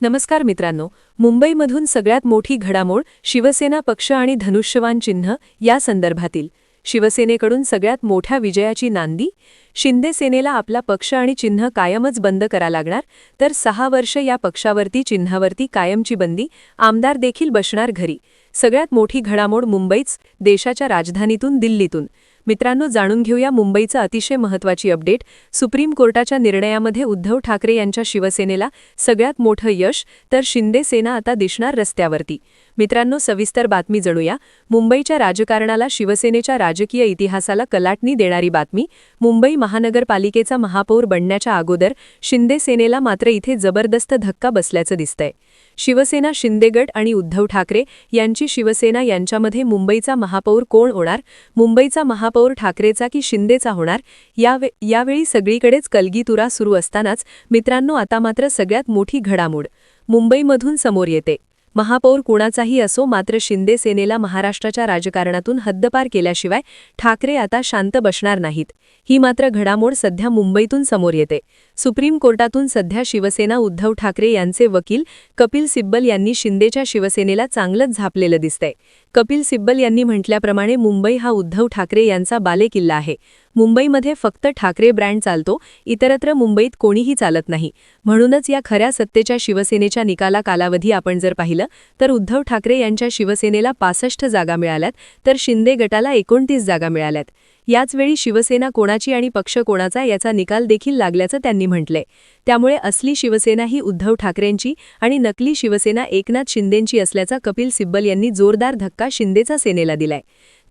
नमस्कार मित्रांनो, मुंबईमधून सगळ्यात मोठी घडामोड शिवसेना पक्ष आणि धनुष्यवान चिन्ह या संदर्भातील. शिवसेनेकडून सगळ्यात मोठ्या विजयाची नांदी. शिंदे सेनेला आपला पक्ष आणि चिन्ह कायमच बंद करा लागणार, तर 6 वर्ष या पक्षावरती चिन्हावरती कायमची बंदी. आमदार देखील बसणार घरी. सगळ्यात मोठी घडामोड मुंबईच, देशाच्या राजधानीतून दिल्लीतून. मित्रांनो, जाणून घेऊया मुंबईचा अतिशय महत्त्वाची अपडेट. सुप्रीम कोर्टाच्या निर्णयामध्ये उद्धव ठाकरे यांच्या शिवसेनेला सगळ्यात मोठं यश, तर शिंदे सेना आता दिसणार रस्त्यावरती. मित्रांनो, सविस्तर बातमी जाणूया. मुंबईच्या राजकारणाला, शिवसेनेच्या राजकीय इतिहासाला कलाटणी देणारी बातमी. मुंबई महानगरपालिकेचा महापौर बनण्याच्या अगोदर शिंदे सेनेला मात्र इथे जबरदस्त धक्का बसल्याचं दिसतंय. शिवसेना शिंदे गट आणि उद्धव ठाकरे यांची शिवसेना यांच्यामध्ये मुंबईचा महापौर कोण होणार? मुंबईचा महापौर ठाकरेचा की शिंदेचा होणार? यावेळी सगळीकडेच कलगीतुरा सुरू असतानाच मित्रांनो, आता मात्र सगळ्यात मोठी घडामोड मुंबईमधून समोर येते. महापौर कोणाचाही असो, मात्र शिंदे सेनेला महाराष्ट्राच्या राजकारणातून हद्दपार केल्याशिवाय ठाकरे आता शांत बसणार नाहीत. ही मात्र घडामोड सध्या मुंबईतून समोर येते. सुप्रीम कोर्टातून सध्या शिवसेना उद्धव ठाकरे यांचे वकील कपिल सिब्बल यांनी शिंदेच्या शिवसेनेला चांगलंच झापलेलं दिसतंय. कपिल सिब्बल यांनी म्हटल्याप्रमाणे मुंबई हा उद्धव ठाकरे यांचा बालेकिल्ला आहे. मुंबईमध्ये फक्त ठाकरे ब्रँड चालतो, इतरत्र मुंबईत कोणीही चालत नाही. म्हणूनच या खऱ्या सत्तेच्या शिवसेनेच्या निकाला कालावधी आपण जर पाहिलं तर उद्धव ठाकरे यांच्या शिवसेनेला 65 जागा मिळाल्यात, तर शिंदे गटाला 29 जागा मिळाल्यात. याचवेळी शिवसेना कोणाची आणि पक्ष कोणाचा याचा निकाल देखील लागल्याचं त्यांनी म्हटलंय. त्यामुळे असली शिवसेना ही उद्धव ठाकरेंची आणि नकली शिवसेना एकनाथ शिंदेंची असल्याचा कपिल सिब्बल यांनी जोरदार धक्का शिंदेचा सेनेला दिलाय.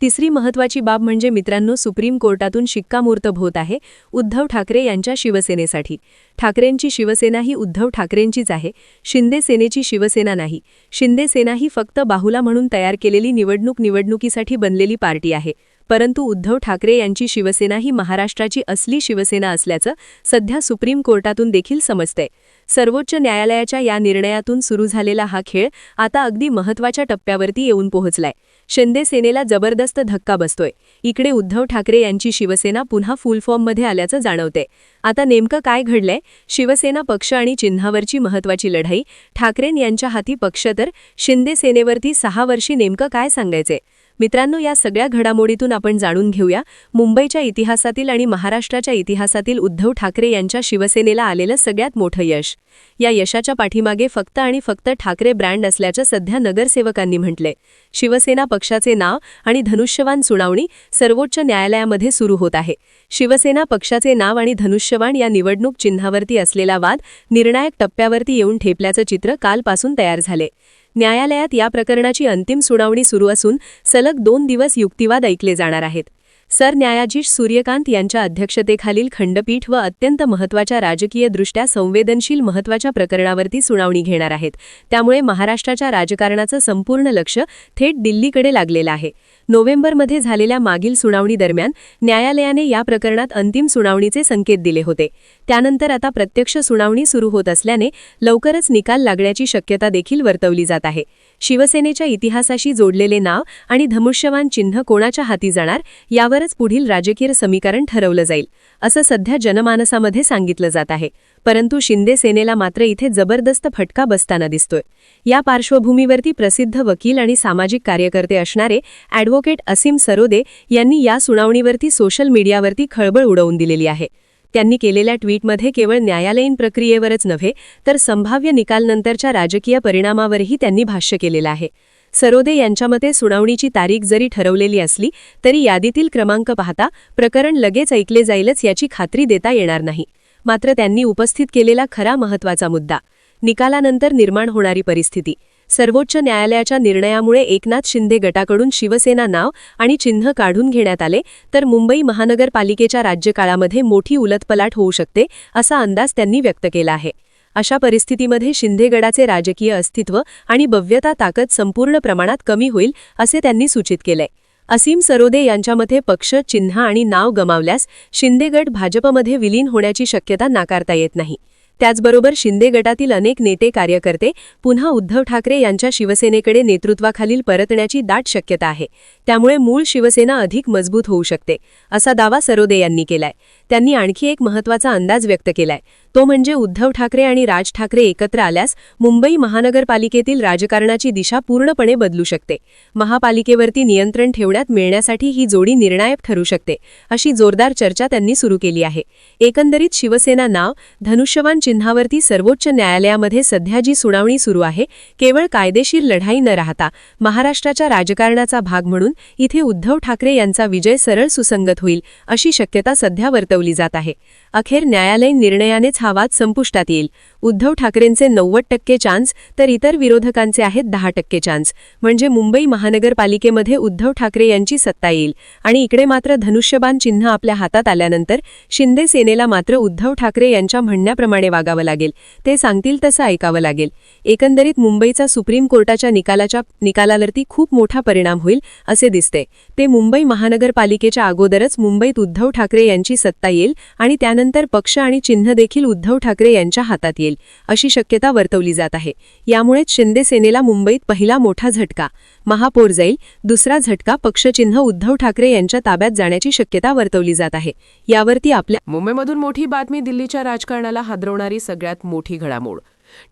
तिसरी महत्त्वाची बाब म्हणजे मित्रांनो, सुप्रीम कोर्टातून शिक्कामोर्तब होत आहे उद्धव ठाकरे यांच्या शिवसेनेसाठी. ठाकरेंची शिवसेना ही उद्धव ठाकरेंचीच आहे, शिंदे सेनेची शिवसेना नाही. शिंदे सेना ही फक्त बाहुला म्हणून तयार केलेली निवडणुकीसाठी बनलेली पार्टी आहे. परंतु उद्धव ठाकरे यांची शिवसेना ही महाराष्ट्राची असली शिवसेना असल्याचं सध्या सुप्रीम कोर्टातून देखील समजतंय. सर्वोच्च न्यायालयाच्या या निर्णयातून सुरू झालेला हा खेळ आता अगदी महत्त्वाच्या टप्प्यावरती येऊन पोहोचलाय. शिंदे सेनेला जबरदस्त धक्का बसतोय. इकडे उद्धव ठाकरे यांची शिवसेना पुन्हा फुल फॉर्ममध्ये आल्याचं जाणवते. आता नेमकं काय घडलंय? शिवसेना पक्ष आणि चिन्हावरची महत्त्वाची लढाई. ठाकरें यांच्या हाती पक्ष, तर शिंदे सेनेवरती 6 वर्षी नेमकं काय सांगायचे? मित्रांनो, या सगळ्या घडामोडीतून आपण जाणून घेऊया मुंबईच्या इतिहासातील आणि महाराष्ट्राच्या इतिहासातील उद्धव ठाकरे यांच्या शिवसेनेला आलेलं सगळ्यात मोठं यश. या यशाच्या पाठीमागे फक्त आणि फक्त ठाकरे ब्रँड असल्याचं सध्या नगरसेवकांनी म्हटले. शिवसेना पक्षाचे नाव आणि धनुष्यवान सुनावणी सर्वोच्च न्यायालयामध्ये सुरू होत आहे. शिवसेना पक्षाचे नाव आणि धनुष्यवान या निवडणूक चिन्हावरती असलेला वाद निर्णायक टप्प्यावरती येऊन ठेपल्याचं चित्र कालपासून तयार झाले. न्यायालयात या प्रकरणाची अंतिम सुनावणी सुरू असून सलग 2 दिवस युक्तिवाद ऐकले जाणार आहेत. सरन्यायाधीश सूर्यकांत यांच्या अध्यक्षतेखालील खंडपीठ व अत्यंत महत्त्वाच्या राजकीयदृष्ट्या संवेदनशील महत्त्वाच्या प्रकरणावरती सुनावणी घेणार आहेत. त्यामुळे महाराष्ट्राच्या राजकारणाचं संपूर्ण लक्ष थेट दिल्लीकडे लागलेलं आहे. नोव्हेंबरमध्ये झालेल्या मागील सुनावणी दरम्यान न्यायालयाने या प्रकरणात अंतिम सुनावणीचे संकेत दिले होते. त्यानंतर आता प्रत्यक्ष सुनावणी सुरू होत असल्याने लवकरच निकाल लागण्याची शक्यता देखील वर्तवली जात आहे. शिवसेनेच्या इतिहासाशी जोडलेले नाव आणि धनुष्यवान चिन्ह कोणाच्या हाती जाणार यावरच पुढील राजकीय समीकरण ठरवलं जाईल, असं सध्या जनमानसामध्ये सांगितलं जात आहे. परंतु शिंदे सेनेला मात्र इथे जबरदस्त फटका बसताना दिसतोय. या पार्श्वभूमीवरती प्रसिद्ध वकील आणि सामाजिक कार्यकर्ते असणारे ॲडव्होकेट असीम सरोदे यांनी या सुनावणीवरती सोशल मीडियावरती खळबळ उडवून दिलेली आहे. त्यांनी केलेल्या ट्विटमध्ये केवळ न्यायालयीन प्रक्रियेवरच नव्हे, तर संभाव्य निकालनंतरच्या राजकीय परिणामावरही त्यांनी भाष्य केलेलं आहे. सरोदे यांच्या मते सुनावणीची तारीख जरी ठरवलेली असली तरी यादीतील क्रमांक पाहता प्रकरण लगेच ऐकले जाईलच याची खात्री देता येणार नाही. मात्र त्यांनी उपस्थित केलेला खरा महत्त्वाचा मुद्दा, निकालानंतर निर्माण होणारी परिस्थिती. सर्वोच्च न्यायालयाच्या निर्णयामुळे एकनाथ शिंदे गटाकडून शिवसेना नाव आणि चिन्ह काढून घेण्यात आले, तर मुंबई महानगरपालिकेच्या राज्यकाळामध्ये मोठी उलटपलाट होऊ शकते, असा अंदाज त्यांनी व्यक्त केला आहे. अशा परिस्थितीमध्ये शिंदे गटाचे राजकीय अस्तित्व आणि भव्यता ताकद संपूर्ण प्रमाणात कमी होईल, असे त्यांनी सूचित केलंय. असीम सरोदे यांच्या मते पक्ष, चिन्ह आणि नाव गमावल्यास शिंदे गट भाजपमध्ये विलीन होण्याची शक्यता नाकारता येत नाही. त्याचबरोबर शिंदे गटातील अनेक नेते कार्यकर्ते पुन्हा उद्धव ठाकरे यांच्या शिवसेनेकडे नेतृत्वाखालील परतण्याची दाट शक्यता आहे. त्यामुळे मूळ शिवसेना अधिक मजबूत होऊ शकते, असा दावा सरोदे यांनी केलाय. त्यांनी आणखी एक महत्त्वाचा अंदाज व्यक्त केलाय, तो म्हणजे उद्धव ठाकरे आणि राज ठाकरे एकत्र आल्यास मुंबई महानगरपालिकेतील राजकारणाची दिशा पूर्णपणे बदलू शकते. महापालिकेवरती नियंत्रण ठेवण्यात मिळण्यासाठी ही जोडी निर्णायक ठरू शकते, अशी जोरदार चर्चा त्यांनी सुरू केली आहे. एकंदरीत शिवसेना नाव धनुष्यबाण चिन्हावरती सर्वोच्च न्यायालयामध्ये सध्या जी सुनावणी सुरू आहे, केवळ कायदेशीर लढाई न राहता महाराष्ट्राच्या राजकारणाचा भाग म्हणून इथे उद्धव ठाकरे यांचा विजय सरळ सुसंगत होईल, अशी शक्यता सध्या वर्तवली जात आहे. अखेर न्यायालयीन निर्णयानेच हा वाद संपुष्टात येईल. उद्धव ठाकरेंचे 90% चान्स तर इतर विरोधकांचे आहेत 10% चान्स. म्हणजे मुंबई महानगरपालिकेमध्ये उद्धव ठाकरे यांची सत्ता येईल आणि इकडे मात्र धनुष्यबाण चिन्ह आपल्या हातात आल्यानंतर शिंदे सेनेला मात्र उद्धव ठाकरे यांच्या म्हणण्याप्रमाणे वागावं लागेल, ते सांगतील तसं ऐकावं लागेल. एकंदरीत मुंबईचा सुप्रीम कोर्टाच्या निकालावरती खूप मोठा परिणाम होईल असे दिसते. ते मुंबई महानगरपालिकेच्या अगोदरच मुंबईत उद्धव ठाकरे यांची सत्ता येईल आणि त्यानंतर पक्ष आणि चिन्ह देखील उद्धव ठाकरे यांच्या हातात येईल, अशी शक्यता वर्तवली जात आहे. यामुळेच शिंदे सेनेला मुंबईत पहिला मोठा झटका महापौर जाईल, दुसरा झटका पक्षचिन्ह उद्धव ठाकरे यांच्या ताब्यात जाण्याची शक्यता वर्तवली जात आहे. यावरती आपल्या मुंबईमधून मोठी बातमी. दिल्लीच्या राजकारणाला हादरवणारी सगळ्यात मोठी घडामोड.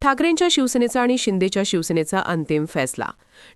ठाकरेंच्या शिवसेनेचा आणि शिंदेच्या शिवसेनेचा अंतिम फैसला.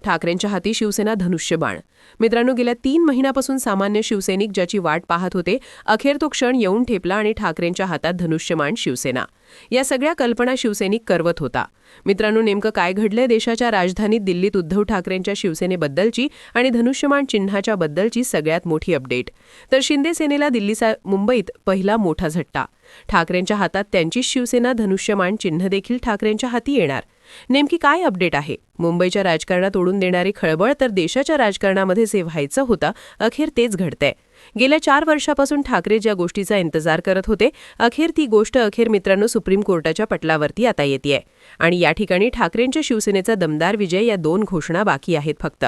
ठाकरेंच्या हाती शिवसेना धनुष्यबाण. मित्रांनो, गेल्या 3 महिन्यापासून सामान्य शिवसैनिक ज्याची वाट पाहत होते, अखेर तो क्षण येऊन ठेपला आणि ठाकरेंच्या हातात धनुष्यबाण शिवसेना. या सगळ्या कल्पना शिवसैनिक करवत होता. मित्रांनो, नेमकं काय घडलंय देशाच्या राजधानीत दिल्लीत उद्धव ठाकरेंच्या शिवसेनेबद्दलची आणि धनुष्यबाण चिन्हाच्या बद्दलची सगळ्यात मोठी अपडेट. तर शिंदे सेनेला दिल्लीचा मुंबईत पहिला मोठा झटका. ठाकरेंच्या हातात त्यांचीच शिवसेना धनुष्यबाण चिन्ह देखील ठाकरेंच्या हाती येणार. नेमकी काय अपडेट आहे? मुंबईच्या राजकारणात ओढून देणारी खळबळ तर देशाच्या राजकारणामध्ये जे व्हायचं होतं, अखेर तेच घडतंय. गेल्या 4 वर्षापासून ठाकरे ज्या गोष्टीचा इंतजार करत होते, अखेर ती गोष्ट मित्रांनो सुप्रीम कोर्टाच्या पटलावरती आता येतेय. आणि या ठिकाणी ठाकरेंच्या शिवसेनेचा दमदार विजय या 2 घोषणा बाकी आहेत फक्त.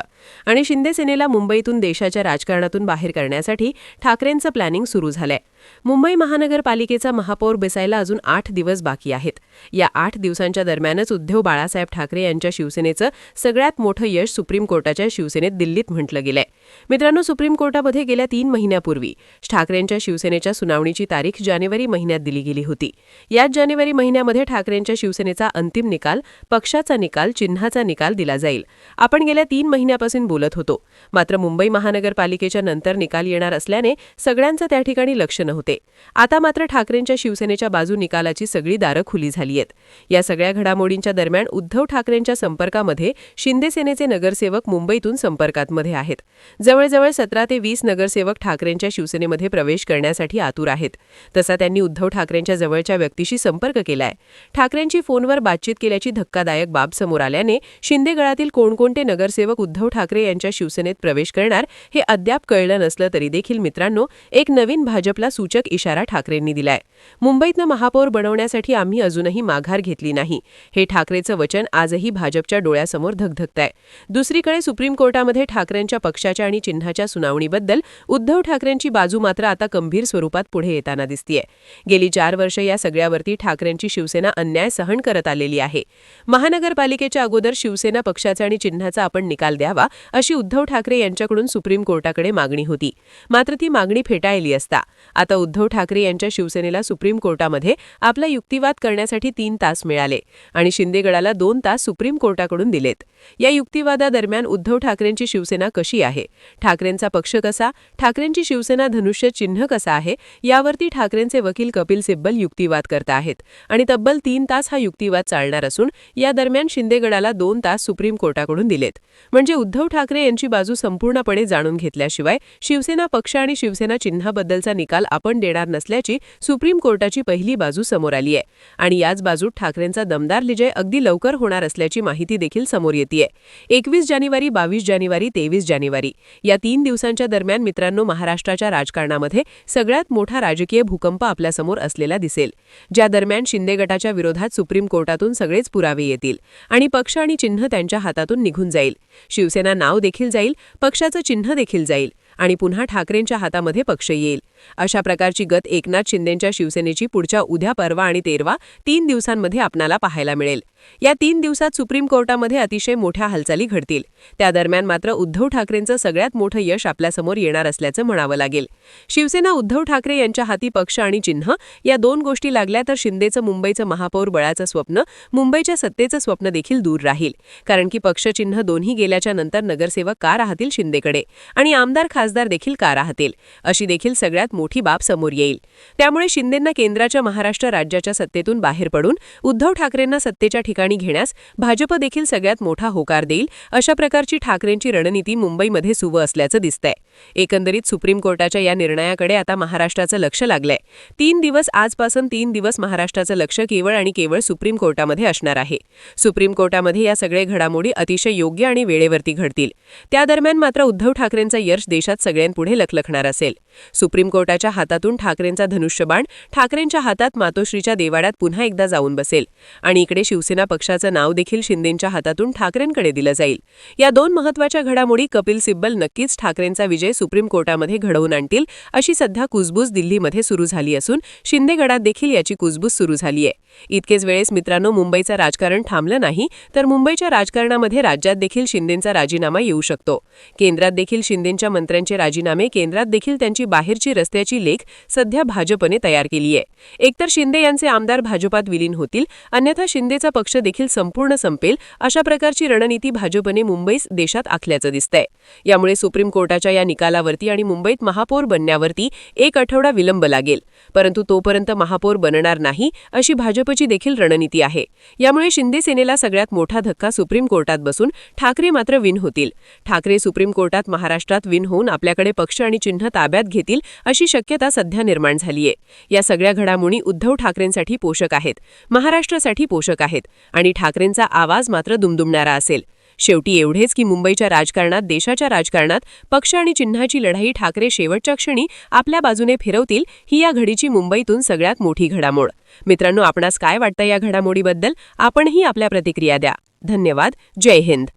आणि शिंदे सेनेला मुंबईतून देशाच्या राजकारणातून बाहेर करण्यासाठी ठाकरेंचं प्लॅनिंग सुरू झालंय. मुंबई महानगरपालिकेचा महापौर बेसायला अजून 8 दिवस बाकी आहेत. या 8 दिवसांच्या दरम्यानच उद्धव बाळासाहेब ठाकरे यांच्या शिवसेनेचं सगळ्यात मोठं यश सुप्रीम कोर्टाच्या शिवसेनेत दिल्लीत म्हटलं गेलंय. मित्रांनो, सुप्रीम कोर्टामध्ये गेल्या 3 महिन्यापूर्वी ठाकरेंच्या शिवसेनेच्या सुनावणीची तारीख जानेवारी महिन्यात दिली गेली होती. याच जानेवारी महिन्यामध्ये ठाकरेंच्या शिवसेनेचा अंतिम निकाल, पक्षाचा निकाल, चिन्हाचा निकाल दिला जाईल. आपण गेल्या 3 महिन्यापासून बोलत होतो. मात्र मुंबई महानगरपालिकेच्या नंतर निकाल येणार असल्याने सगळ्यांचं त्या ठिकाणी लक्ष नव्हते. आता मात्र ठाकरेंच्या शिवसेनेच्या बाजू निकालाची सगळी दारं खुली झाली आहेत. या सगळ्या घडामोडींच्या दरम्यान उद्धव ठाकरेंच्या संपर्कामध्ये शिंदे सेनेचे नगरसेवक मुंबईतून संपर्कामध्ये आहेत. जवळजवळ 17 ते 20 नगरसेवक ठाकरेंच्या शिवसेनेमध्ये प्रवेश करण्यासाठी आतुर आहेत. तसा त्यांनी उद्धव ठाकरेंच्या जवळच्या व्यक्तीशी संपर्क केलाय. ठाकरेंची फोनवर बातचीत केल्याची धक्कादायक बाब समोर आल्याने शिंदे गळातील कोणकोणते नगरसेवक उद्धव ठाकरे यांच्या शिवसेनेत प्रवेश करणार हे अद्याप कळलं नसलं तरी देखील मित्रांनो, एक नवीन भाजपला सूचक इशारा ठाकरेंनी दिलाय. मुंबईतनं महापौर बनवण्यासाठी आम्ही अजूनही माघार घेतली नाही, हे ठाकरेंचं वचन आजही भाजपच्या डोळ्यासमोर धगधगतंय. दुसरीकडे सुप्रीम कोर्टामध्ये ठाकरेंच्या पक्षाच्या आणि चिन्हाच्या सुनावणीबद्दल उद्धव ठाकरेंची बाजू मात्र आता गंभीर स्वरूपात पुढे येताना दिसतीये. गेली 4 वर्ष या सगळ्यावरती ठाकरेंची शिवसेना अन्याय सहन करत आलेली आहे. महानगरपालिकेच्या अगोदर शिवसेना पक्षाचा आणि चिन्हाचा आपण निकाल द्यावा, अशी उद्धव ठाकरे यांच्याकडून सुप्रीम कोर्टाकडे मागणी होती. मात्र ती मागणी फेटाळली असता आता उद्धव ठाकरे यांच्या शिवसेनेला सुप्रीम कोर्टामध्ये आपला युक्तिवाद करण्यासाठी 3 तास मिळाले आणि शिंदेगडाला 2 तास सुप्रीम कोर्टाकडून दिलेत. या युक्तिवादादरम्यान उद्धव ठाकरेंची शिवसेना कशी आहे, ठाकरेंचा पक्ष कसा, ठाकरेंची शिवसेना धनुष्य चिन्ह कसा आहे, यावरती ठाकरेंचे वकील कपिल सिब्बल युक्तिवाद करत आहेत आणि तब्बल 3 तास हा युक्तिवाद चालणार असून या दरम्यान शिंदेगडाला 2 तास सुप्रीम कोर्टाकडून दिलेत. म्हणजे उद्धव ठाकरे यांची बाजू संपूर्णपणे जाणून घेतल्याशिवाय शिवसेना पक्ष आणि शिवसेना चिन्हाबद्दलचा निकाल आपण देणार नसल्याची सुप्रीम कोर्टाची पहिली बाजू समोर आली आहे. आणि याच बाजूत ठाकरेंचा दमदार विजय अगदी लवकर होणार असल्याची माहिती देखील समोर येतेय. 21 जानेवारी, 22 जानेवारी, 23 जानेवारी या 3 दिवसांच्या दरम्यान मित्रांनो, महाराष्ट्राच्या राजकारणामध्ये सगळ्यात मोठा राजकीय भूकंप आपल्यासमोर असलेला दिसेल, ज्या दरम्यान शिंदे गटाच्या विरोधात सुप्रीम कोर्टातून सगळेच पुरावे येतील आणि पक्ष आणि चिन्ह त्यांच्या हातातून निघून जाईल. शिवसेना नाव देखील जाईल, पक्षाचं चिन्ह देखील जाईल आणि पुन्हा ठाकरेंच्या हातामध्ये पक्ष येईल. अशा प्रकारची गत एकनाथ शिंदेंच्या शिवसेनेची पुढच्या उद्या, परवा आणि 13 3 दिवसांमध्ये आपणाला पाहायला मिळेल. या 3 दिवसात सुप्रीम कोर्टामध्ये अतिशय मोठ्या हालचाली घडतील. त्या दरम्यान मात्र उद्धव ठाकरेंचं सगळ्यात मोठं यश आपल्यासमोर येणार असल्याचं म्हणावं लागेल. शिवसेना उद्धव ठाकरे यांच्या हाती पक्ष आणि चिन्ह या 2 गोष्टी लागल्या तर शिंदेचं मुंबईचं महापौर बळाचं स्वप्न, मुंबईच्या सत्तेचं स्वप्न देखील दूर राहील. कारण की पक्षचिन्ह दोन्ही गेल्याच्या नंतर नगरसेवक का राहतील शिंदेकडे आणि आमदार खासदार देखील का राहतील, अशी देखील सगळ्यात मोठी बाब समोर येईल. त्यामुळे शिंदेंना केंद्राच्या महाराष्ट्र राज्याच्या सत्तेतून बाहेर पडून उद्धव ठाकरेंना सत्तेच्या ठिकाणी घेण्यास भाजप देखील सगळ्यात मोठा होकार देईल. अशा प्रकारची ठाकरेंची रणनीती मुंबईमध्ये सुरू असल्याचं दिसतंय. एकंदरीत सुप्रीम कोर्टाच्या या निर्णयाकडे आता महाराष्ट्राचं लक्ष लागलंय. 3 दिवस आजपासून 3 दिवस महाराष्ट्राचं लक्ष केवळ आणि केवळ सुप्रीम कोर्टामध्ये असणार आहे. सुप्रीम कोर्टामध्ये या सगळे घडामोडी अतिशय योग्य आणि वेळेवरती घडतील. त्या दरम्यान मात्र उद्धव ठाकरेंचा यश देशात सगळ्यांपुढे लखलखणार असेल. सुप्रीम कोर्टाच्या हातातून ठाकरेंचा धनुष्यबाण ठाकरेंच्या हातात मातोश्रीच्या देवाड्यात पुन्हा एकदा जाऊन बसेल आणि इकडे शिवसेना पक्षाचं नाव देखील शिंदेंच्या हातातून ठाकरेंकडे दिलं जाईल. या 2 महत्त्वाच्या घडामोडी कपिल सिब्बल नक्कीच ठाकरेंचा विजय सुप्रीम कोर्टामध्ये घडवून आणतील, अशी सध्या कुजबूज दिल्लीमध्ये सुरू झाली असून शिंदे गडात देखील याची कुजबूज सुरू झाली आहे. इतकेच वेळेस मित्रांनो, मुंबईचं राजकारण थांबलं नाही तर मुंबईच्या राजकारणामध्ये राज्यात देखील शिंदेंचा राजीनामा येऊ शकतो. केंद्रात देखील शिंदेंच्या मंत्र्यांचे राजीनामे, केंद्रात देखील त्यांची बाहेरची रस्त्याची लेख सध्या भाजपने तयार केली आहे. एकतर शिंदे यांचे आमदार भाजपात विलीन होतील, अन्यथा शिंदेचा पक्ष देखील संपूर्ण संपेल, अशा प्रकारची रणनीती भाजपने मुंबईस देशात आखल्याचं दिसतंय. यामुळे सुप्रीम कोर्टाच्या या निकालावरती आणि मुंबईत महापौर बनण्यावरती 1 आठवडा विलंब लागेल. परंतु तोपर्यंत महापौर बनणार नाही अशी भाजपची देखील रणनीती आहे. यामुळे शिंदे सेनेला सगळ्यात मोठा धक्का सुप्रीम कोर्टात बसून ठाकरे मात्र विन होतील. ठाकरे सुप्रीम कोर्टात महाराष्ट्रात विन होऊन आपल्याकडे पक्ष आणि चिन्ह ताब्यात घेतील अशी शक्यता सध्या निर्माण झालीय. या सगळ्या घडामोडी उद्धव ठाकरेंसाठी पोषक आहेत, महाराष्ट्रासाठी पोषक आहेत आणि ठाकरेंचा आवाज मात्र दुमदुमणारा असेल. शेवटी एवढेच की मुंबईच्या राजकारणात, देशाच्या राजकारणात पक्ष आणि चिन्हाची लढाई ठाकरे शेवटच्या क्षणी आपल्या बाजूने फिरवतील, ही या घडीची मुंबईतून सगळ्यात मोठी घडामोड. मित्रांनो, आपणास काय वाटतं या घडामोडीबद्दल? आपणही आपल्या प्रतिक्रिया द्या. धन्यवाद. जय हिंद.